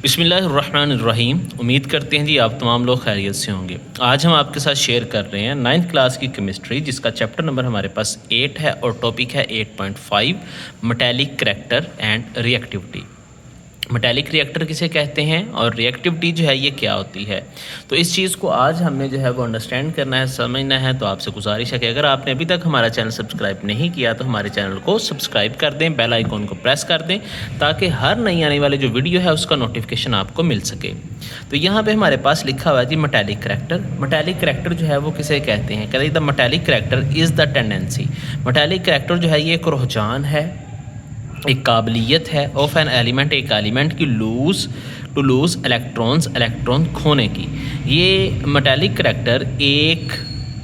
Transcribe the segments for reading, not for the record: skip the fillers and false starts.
बिस्मिल्लाहिर्रहमानिर्रहीम। उम्मीद करते हैं जी आप तमाम लोग खैरियत से होंगे। आज हम आपके साथ शेयर कर रहे हैं 9th क्लास की केमिस्ट्री, जिसका चैप्टर नंबर हमारे पास 8 है और टॉपिक है 8.5 metallic character and reactivity. Metallic reactor किसे कहते हैं और रिएक्टिविटी जो है ये क्या होती है, तो इस चीज़ को आज हमने जो है वो अंडरस्टैंड करना है, समझना है। तो आपसे गुजारिश है कि अगर आपने अभी तक हमारा चैनल सब्सक्राइब नहीं किया तो हमारे चैनल को सब्सक्राइब कर दें, बेल आइकॉन को प्रेस कर दें, ताकि हर नई आने वाली जो वीडियो है उसका नोटिफिकेशन आपको मिल सके। तो यहाँ पर हमारे पास लिखा हुआ है जी मेटालिक करैक्टर। मेटालिक करैक्टर जो है वो किसे कहते हैं? कहते हैं the metallic character is the tendency. Metallic character जो है ये एक रुझान है, एक काबिलियत है ऑफ एन एलिमेंट, एक एलिमेंट की टू लूज़ इलेक्ट्रॉन खोने की। ये मेटालिक करैक्टर एक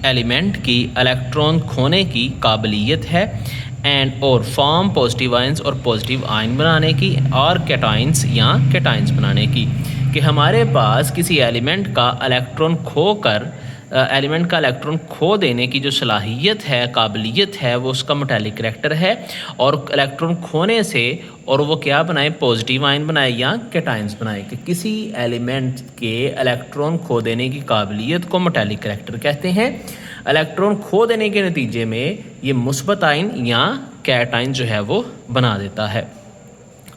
एलिमेंट की इलेक्ट्रॉन खोने की काबिलियत है एंड और फॉर्म पॉजिटिव आयंस और पॉजिटिव आयन बनाने की और कैटाइंस या कैटाइंस बनाने की। कि हमारे पास किसी एलिमेंट का इलेक्ट्रॉन खो देने की जो सलाहियत है, काबिलियत है, वो उसका मेटालिक करैक्टर है। और इलेक्ट्रॉन खोने से और वो क्या बनाए, पॉजिटिव आयन बनाए या कैटाइंस बनाए। कि किसी एलिमेंट के इलेक्ट्रॉन खो देने की काबिलियत को मेटालिक करैक्टर कहते हैं। इलेक्ट्रॉन खो देने के नतीजे में ये मुस्बत आयन या कैटाइंस जो है वो बना देता है।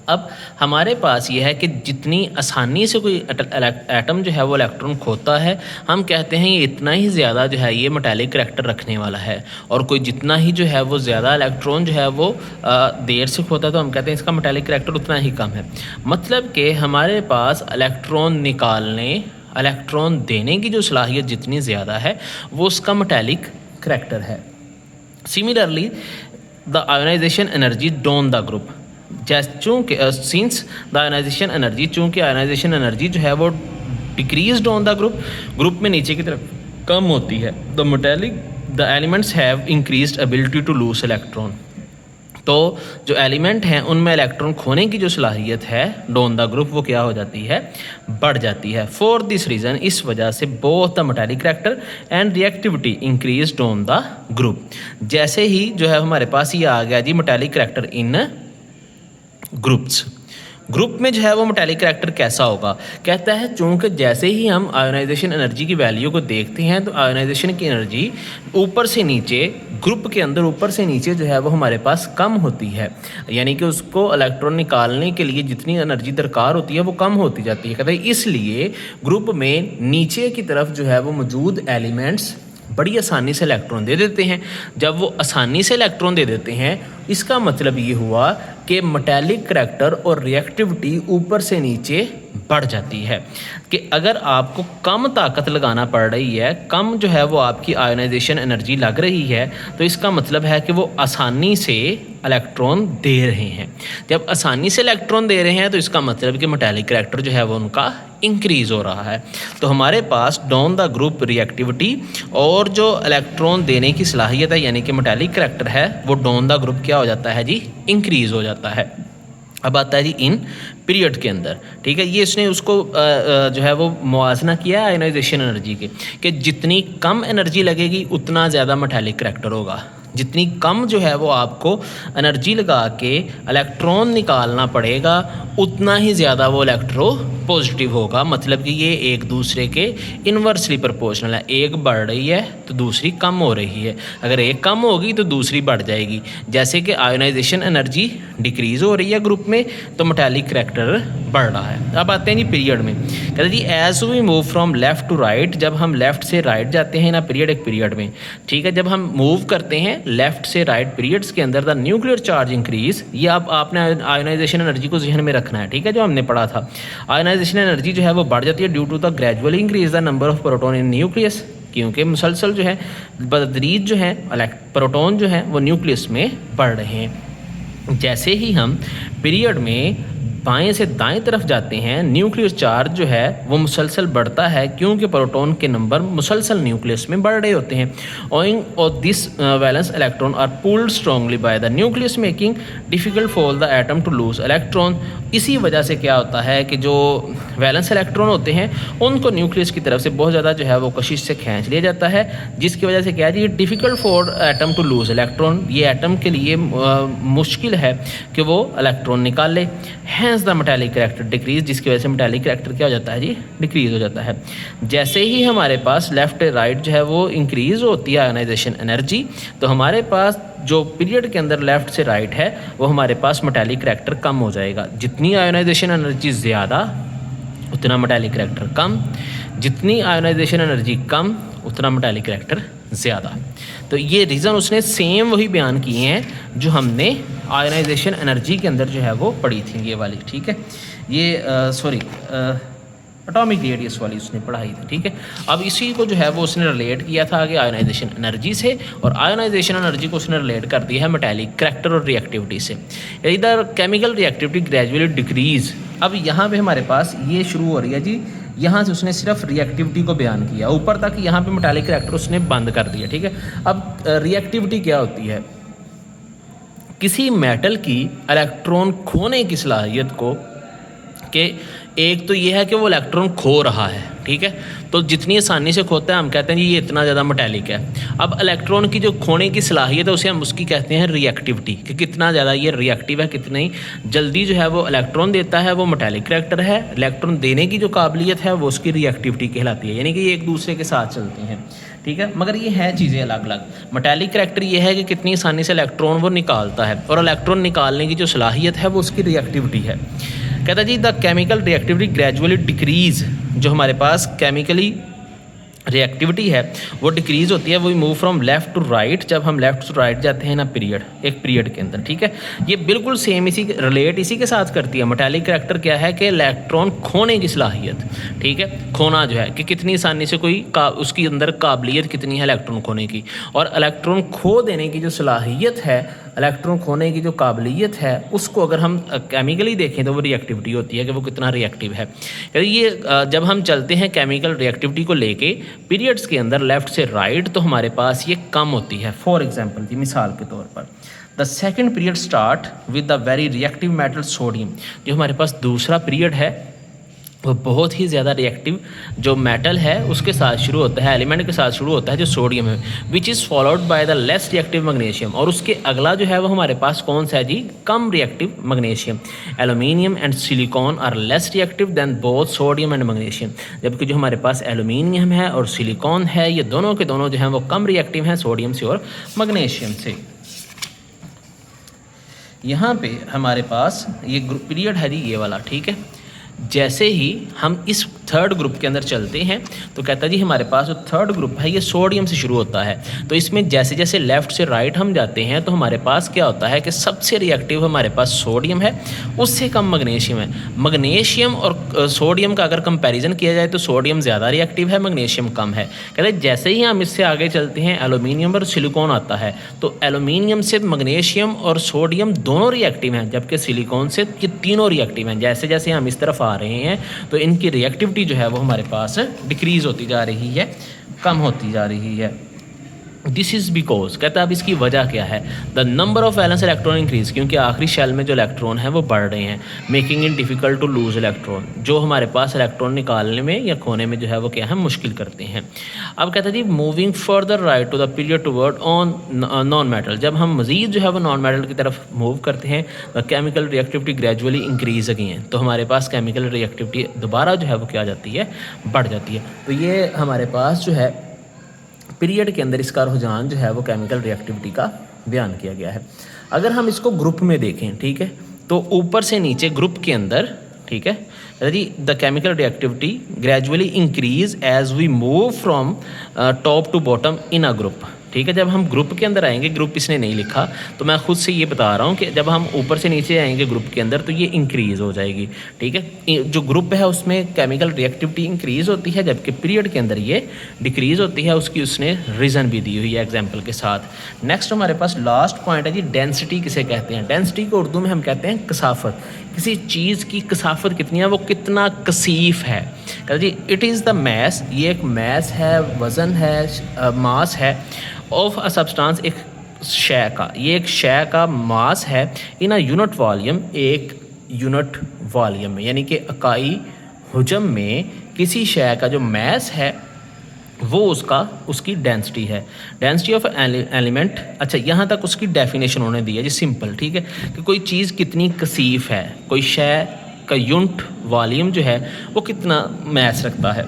अब हमारे पास ये है कि जितनी आसानी से कोई एटम जो है वो इलेक्ट्रॉन खोता है, हम कहते हैं ये इतना ही ज़्यादा जो है ये मेटालिक करैक्टर रखने वाला है। और कोई जितना ही जो है वो ज़्यादा इलेक्ट्रॉन जो है वो देर से खोता है, तो हम कहते हैं इसका मेटालिक करैक्टर उतना ही कम है। मतलब कि हमारे पास इलेक्ट्रॉन निकालने, इलेक्ट्रॉन देने की जो सलाहियत जितनी ज़्यादा है वो उसका मेटालिक करैक्टर है। Similarly the ionization energy down the group, चूँकि सिंस द आयोनाइजेशन एनर्जी, चूँकि आयोनाइजेशन एनर्जी जो है वो डिक्रीज ऑन द ग्रुप में नीचे की तरफ कम होती है। The elements have increased ability to lose electron. तो जो एलिमेंट हैं उनमें इलेक्ट्रॉन खोने की जो सलाहियत है डाउन द ग्रुप, वो क्या हो जाती है, बढ़ जाती है। फॉर दिस रीज़न, इस वजह से both the metallic character and reactivity increase down the group. जैसे ही जो है हमारे पास ये आ गया जी मेटालिक करैक्टर इन ग्रुप में जो है वो मेटालिक करैक्टर कैसा होगा, कहता है चूँकि जैसे ही हम आयोनाइजेशन एनर्जी की वैल्यू को देखते हैं तो आयोनाइजेशन की एनर्जी ऊपर से नीचे, ग्रुप के अंदर ऊपर से नीचे जो है वो हमारे पास कम होती है। यानी कि उसको इलेक्ट्रॉन निकालने के लिए जितनी एनर्जी दरकार होती है वो कम होती जाती है। कहते हैं इसलिए ग्रुप में नीचे की तरफ जो है वो मौजूद एलिमेंट्स बड़ी आसानी से इलेक्ट्रॉन दे देते हैं। जब वो आसानी से इलेक्ट्रॉन दे देते हैं, इसका मतलब ये हुआ कि मेटालिक करैक्टर और रिएक्टिविटी ऊपर से नीचे बढ़ जाती है। कि अगर आपको कम ताकत लगाना पड़ रही है, कम जो है वो आपकी आयोनाइजेशन एनर्जी लग रही है, तो इसका मतलब है कि वो आसानी से इलेक्ट्रॉन दे रहे हैं। जब आसानी से इलेक्ट्रॉन दे रहे हैं तो इसका मतलब कि मेटालिक करैक्टर जो है वो उनका इंक्रीज़ हो रहा है। तो हमारे पास डाउन द ग्रुप रिएक्टिविटी और जो इलेक्ट्रॉन देने की सलाहियत है यानी कि मेटालिक करैक्टर है, वो डाउन द ग्रुप क्या हो जाता है जी, इंक्रीज़ हो जाता है। अब आता है जी इन पीरियड के अंदर, ठीक है। ये इसने उसको जो है वो मुआजना किया है आयोनाइजेशन एनर्जी के, कि जितनी कम एनर्जी लगेगी उतना ज़्यादा मेटालिक करैक्टर होगा। जितनी कम जो है वो आपको एनर्जी लगा के इलेक्ट्रॉन निकालना पड़ेगा, उतना ही ज़्यादा वो इलेक्ट्रो पॉजिटिव होगा। मतलब कि ये एक दूसरे के इन्वर्सली प्रोपोर्शनल है। एक बढ़ रही है तो दूसरी कम हो रही है, अगर एक कम होगी तो दूसरी बढ़ जाएगी। जैसे कि आयोनाइजेशन एनर्जी डिक्रीज़ हो रही है ग्रुप में, तो मेटालिक करैक्टर बढ़ रहा है। अब आते हैं जी पीरियड में। कहते जी as we move from left to right, जब हम लेफ़्ट से राइट जाते हैं ना पीरियड में, ठीक है, जब हम मूव करते हैं लेफ़्ट से राइट पीरियड्स के अंदर, द न्यूक्लियर चार्ज इंक्रीज। ये आपने आयोनाइजेशन एनर्जी को जहन में रखना है, ठीक है, जो हमने पढ़ा था। आयोनाइजेशन एनर्जी जो है वो बढ़ जाती है due to the gradually increase the number of proton in nucleus, क्योंकि मुसलसल जो है बदरीज जो है प्रोटॉन जो है वो न्यूक्लियस में बढ़ रहे हैं। जैसे ही हम पीरियड में बाएं से दाएं तरफ जाते हैं, न्यूक्लियर चार्ज जो है वो मुसलसल बढ़ता है, क्योंकि प्रोटॉन के नंबर मुसलसल न्यूक्लियस में बढ़ रहे होते हैं। Owing of this valence electron are pulled strongly by the nucleus, making difficult for the atom to lose electron. इसी वजह से क्या होता है कि जो वैलेंस इलेक्ट्रॉन होते हैं उनको न्यूक्लियस की तरफ से बहुत ज़्यादा जो है वो कशिश से खींच लिया जाता है, जिसकी वजह से क्या है, ये difficult for atom to lose electron. ये एटम के लिए मुश्किल है कि वो इलेक्ट्रॉन निकाल ले। Hence the metallic character decrease, जिसकी वजह से मेटालिक करैक्टर क्या हो जाता है जी, डिक्रीज हो जाता है। जैसे ही हमारे पास लेफ्ट राइट जो है वो इंक्रीज होती है आयोनाइजेशन एनर्जी, तो हमारे पास जो पीरियड के अंदर लेफ्ट से राइट है वो हमारे पास मेटालिक करैक्टर कम हो जाएगा। जितनी आयोनाइजेशन एनर्जी ज़्यादा उतना मेटालिक करैक्टर कम, जितनी आयोनाइजेशन एनर्जी कम उतना मेटालिक करैक्टर ज़्यादा। तो ये रीज़न उसने सेम वही बयान किए हैं जो हमने आयोनाइजेशन एनर्जी के अंदर जो है वो पढ़ी थी, ये वाली, ठीक है। ये एटॉमिक रेडियस वाली उसने पढ़ाई थी, ठीक है। अब इसी को जो है वो उसने रिलेट किया था आगे आयोनाइजेशन एनर्जी से, और आयोनाइजेशन एनर्जी को उसने रिलेट कर दिया है मेटालिक करैक्टर और रिएक्टिविटी से। इधर केमिकल रिएक्टिविटी ग्रेजुअली डिक्रीज, अब यहाँ पे हमारे पास ये शुरू हो रही है जी, यहाँ से उसने सिर्फ रिएक्टिविटी को बयान किया, ऊपर तक यहाँ पे मेटालिक करैक्टर उसने बंद कर दिया, ठीक है। अब रिएक्टिविटी क्या होती है, किसी मेटल की इलेक्ट्रॉन खोने की सलाहियत को, कि एक तो ये है कि वो इलेक्ट्रॉन खो रहा है, ठीक है, तो जितनी आसानी से खोता है हम कहते हैं जी ये इतना ज़्यादा मेटालिक है। अब इलेक्ट्रॉन की जो खोने की सलाहियत है उसे हम उसकी कहते हैं रिएक्टिविटी, कि कितना ज़्यादा ये रिएक्टिव है, कितनी जल्दी जो है वो इलेक्ट्रॉन देता है, वो मेटालिक करैक्टर है। इलेक्ट्रॉन देने की जो काबिलियत है वो उसकी रिएक्टिविटी कहलाती है, यानी कि ये एक दूसरे के साथ चलते हैं, ठीक है। मगर ये है चीज़ें अलग अलग। मेटालिक करैक्टर ये है कि कितनी आसानी से इलेक्ट्रॉन वो निकालता है, और इलेक्ट्रॉन निकालने की जो सलाहियत है वो उसकी रिएक्टिविटी है। कहता जी the chemical reactivity gradually decrease, जो हमारे पास केमिकली रिएक्टिविटी है वो डिक्रीज़ होती है, वो move from left to right, जब हम लेफ़्ट टू राइट जाते हैं ना पीरियड, एक पीरियड के अंदर, ठीक है। ये बिल्कुल सेम इसी रिलेट इसी के साथ करती है। मेटालिक करैक्टर क्या है कि इलेक्ट्रॉन खोने की सलाहियत, ठीक है, खोना जो है कि कितनी आसानी से कोई उसकी अंदर काबिलियत कितनी है इलेक्ट्रॉन खोने की, और इलेक्ट्रॉन खो देने की जो सलाहियत है, इलेक्ट्रॉन खोने की जो काबिलियत है, उसको अगर हम केमिकली देखें तो वो रिएक्टिविटी होती है कि वो कितना रिएक्टिव है। ये जब हम चलते हैं केमिकल रिएक्टिविटी को लेके पीरियड्स के अंदर लेफ़्ट से राइट, तो हमारे पास ये कम होती है। फॉर एग्जांपल जी, मिसाल के तौर पर the second period start with the very reactive metal sodium, जो हमारे पास दूसरा पीरियड है वो बहुत ही ज़्यादा रिएक्टिव जो मेटल है उसके साथ शुरू होता है, एलिमेंट के साथ शुरू होता है जो सोडियम है, which is followed by the less reactive magnesium, और उसके अगला जो है वो हमारे पास कौन सा है जी, कम reactive magnesium. Aluminium and silicon are less reactive than both sodium and magnesium, जबकि जो हमारे पास एलुमिनियम है और सिलिकॉन है ये दोनों के दोनों जो हैं वो कम रिएक्टिव हैं सोडियम से और मैग्नीशियम से। यहाँ पे हमारे पास ये पीरियड है जी ये वाला, ठीक है। जैसे ही हम इस थर्ड ग्रुप के अंदर चलते हैं तो कहता जी हमारे पास जो थर्ड ग्रुप है ये सोडियम से शुरू होता है, तो इसमें जैसे जैसे लेफ़्ट से राइट हम जाते हैं तो हमारे पास क्या होता है कि सबसे रिएक्टिव हमारे पास सोडियम है, उससे कम मैग्नीशियम है। मैग्नीशियम और सोडियम का अगर कंपैरिजन किया जाए तो सोडियम ज़्यादा रिएक्टिव है, मैग्नीशियम कम है। कहते हैं जैसे ही हम इससे आगे चलते हैं एलुमिनियम और सिलिकॉन आता है, तो एलुमिनियम से मैग्नीशियम और सोडियम दोनों रिएक्टिव हैं, जबकि सिलिकॉन से ये तीनों रिएक्टिव हैं। जैसे जैसे हम इस तरफ आ रहे हैं तो इनकी रिएक्टिविटी जो है वो हमारे पास डिक्रीज होती जा रही है, कम होती जा रही है। दिस इज़ बिकॉज, कहता है अब इसकी वजह क्या है, the number of valence electron increase, क्योंकि आखिरी शेल में जो इलेक्ट्रॉन है वो बढ़ रहे हैं, making it difficult to lose electron, जो हमारे पास इलेक्ट्रॉन निकालने में या खोने में जो है वो क्या है मुश्किल करते हैं। अब कहता है जी moving further right to the period toward on non metal, जब हम मजीद जो है वो नॉन मेटल की तरफ मूव करते हैं the chemical reactivity gradually increase again, तो हमारे पास केमिकल रिएक्टिविटी दोबारा जो है वो क्या जाती है, बढ़ जाती है। तो ये हमारे पास जो है पीरियड के अंदर इसका रुझान जो है वो केमिकल रिएक्टिविटी का बयान किया गया है। अगर हम इसको ग्रुप में देखें, ठीक है, तो ऊपर से नीचे ग्रुप के अंदर, ठीक है जी, the chemical reactivity gradually increase as we move from top to bottom in a group, ठीक है। जब हम ग्रुप के अंदर आएंगे, ग्रुप इसने नहीं लिखा तो मैं खुद से ये बता रहा हूँ कि जब हम ऊपर से नीचे आएंगे ग्रुप के अंदर तो ये इंक्रीज़ हो जाएगी, ठीक है। जो ग्रुप है उसमें केमिकल रिएक्टिविटी इंक्रीज़ होती है, जबकि पीरियड के अंदर ये डिक्रीज़ होती है। उसकी उसने रीज़न भी दी हुई है एग्जाम्पल के साथ। नेक्स्ट हमारे पास लास्ट पॉइंट है जी, डेंसिटी किसे कहते हैं। डेंसिटी को उर्दू में हम कहते हैं कसाफत, किसी चीज़ की कसाफत कितनी है, वो कितना कसीफ है। कहते जी इट इज़ द मैस, ये एक मैस है, वज़न है, मास है, ऑफ अ सब्सटेंस, एक शय का, ये एक शय का मास है, इन अ यूनिट वॉल्यूम, एक यूनिट वॉल्यूम में, यानी कि इकाई हुजम में किसी शय का जो मैस है वो उसकी डेंसिटी है। डेंसिटी ऑफ एलिमेंट, अच्छा यहाँ तक उसकी डेफिनेशन उन्होंने दी है जी सिंपल, ठीक है, कि कोई चीज़ कितनी कसीफ है, कोई शय का यूनिट वॉल्यूम जो है वो कितना मैस रखता है।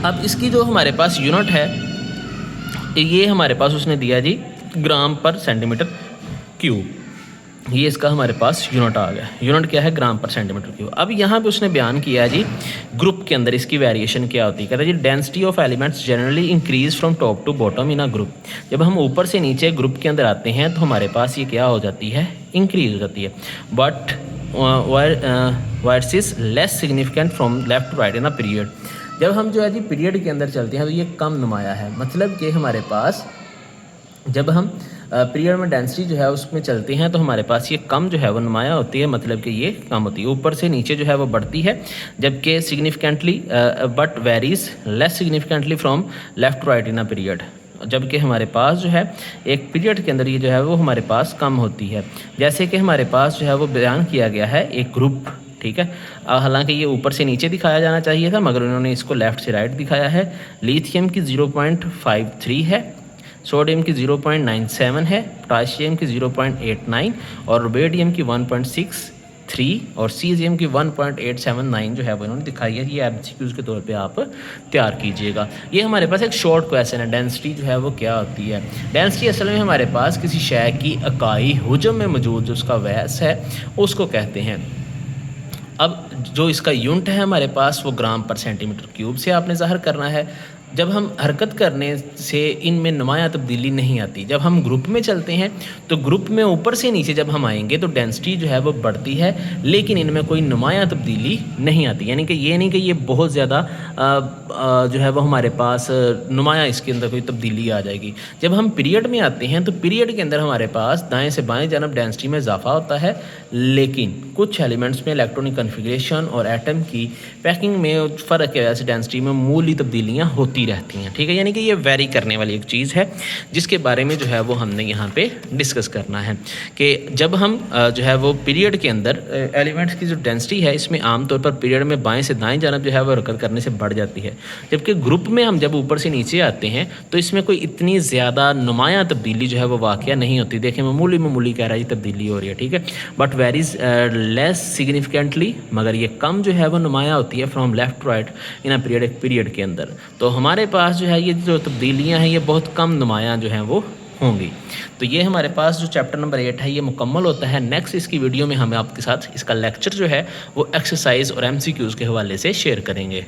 अब इसकी जो हमारे पास यूनिट है ये हमारे पास उसने दिया जी ग्राम पर सेंटीमीटर क्यूब, ये इसका हमारे पास यूनिट आ गया। यूनिट क्या है? ग्राम पर सेंटीमीटर क्यूब। अब यहाँ पे उसने बयान किया है जी ग्रुप के अंदर इसकी वेरिएशन क्या होती है। कहता है जी density of elements generally increase from top to bottom in a group. जब हम ऊपर से नीचे ग्रुप के अंदर आते हैं तो हमारे पास ये क्या हो जाती है? इंक्रीज हो जाती है। But versus less significant from left to right in a period. जब हम जो है जी पीरियड के अंदर चलते हैं तो ये कम नुमाया है, मतलब कि हमारे पास जब हम पीरियड में डेंसिटी जो है उसमें चलते हैं तो हमारे पास ये कम जो है वो नुमाया होती है, मतलब कि ये कम होती है। ऊपर से नीचे जो है वो बढ़ती है, जबकि significantly but varies less significantly from left to right in a period. जबकि हमारे पास जो है एक पीरियड के अंदर ये जो है वो हमारे पास कम होती है। जैसे कि हमारे पास जो है वो बयान किया गया है एक ग्रुप, ठीक है। हालांकि ये ऊपर से नीचे दिखाया जाना चाहिए था, मगर उन्होंने इसको लेफ़्ट से राइट दिखाया है। लिथियम की 0.53 है, सोडियम की 0.97 है, पोटाशियम की 0.89 और रुबेडियम की 1.63 और सीजियम की 1.879 जो है वो इन्होंने दिखाई है। ये एमसीक्यूज़ के तौर पे आप तैयार कीजिएगा। ये हमारे पास एक शॉर्ट क्वेश्चन है, डेंसिटी जो है वो क्या होती है। डेंसिटी असल में हमारे पास किसी शय की इकाई हुजम में मौजूद जो उसका व्यास है उसको कहते हैं। अब जो इसका यूनिट है हमारे पास वो ग्राम पर सेंटीमीटर क्यूब से आपने ज़ाहिर करना है। जब हम हरकत करने से इनमें नुमाया तब्दीली नहीं आती। जब हम ग्रुप में चलते हैं तो ग्रुप में ऊपर से नीचे जब हम आएंगे तो डेंसिटी जो है वो बढ़ती है, लेकिन इनमें कोई नुमाया तब्दीली नहीं आती। यानी कि ये नहीं कि ये बहुत ज़्यादा जो है वो हमारे पास नुमाया इसके अंदर कोई तब्दीली आ जाएगी। जब हम पीरियड में आते हैं तो पीरियड के अंदर हमारे पास दाएँ से बाएँ जानब डेंसिटी में इजाफा होता है, लेकिन कुछ एलिमेंट्स में इलेक्ट्रॉनिक कन्फिग्रेशन और एटम की पैकिंग में फ़र्क की वजह से डेंसिटी में मूली तब्दीलियाँ होती रहती हैं, ठीक है। यानी कि ये वेरी करने वाली एक चीज़ है जिसके बारे में जो है वो हमने यहाँ पे डिस्कस करना है कि जब हम जो है वो पीरियड के अंदर एलिमेंट्स की जो डेंसिटी है इसमें आमतौर पर पीरियड में बाएं से दाएं जानब जो है वो हरकत करने से बढ़ जाती है, जबकि ग्रुप में हम जब ऊपर से नीचे आते हैं तो इसमें कोई इतनी ज़्यादा नुमाया तब्दीली जो है वो वाक़या नहीं होती। देखिए मामूली कह रहा है तब्दीली हो रही है, ठीक है, बट वेरीज लेस सिग्निफिकेंटली, मगर ये कम जो है वो नुमाया होती है from left to right in a period, एक पीरियड के अंदर। तो हमारे पास जो है ये जो तब्दीलियाँ हैं ये बहुत कम नुमाया जो हैं वो होंगी। तो ये हमारे पास जो चैप्टर नंबर 8 है ये मुकम्मल होता है। नेक्स्ट इसकी वीडियो में हम आपके साथ इसका लेक्चर जो है वो एक्सरसाइज और एमसीक्यूज़ के हवाले से शेयर करेंगे।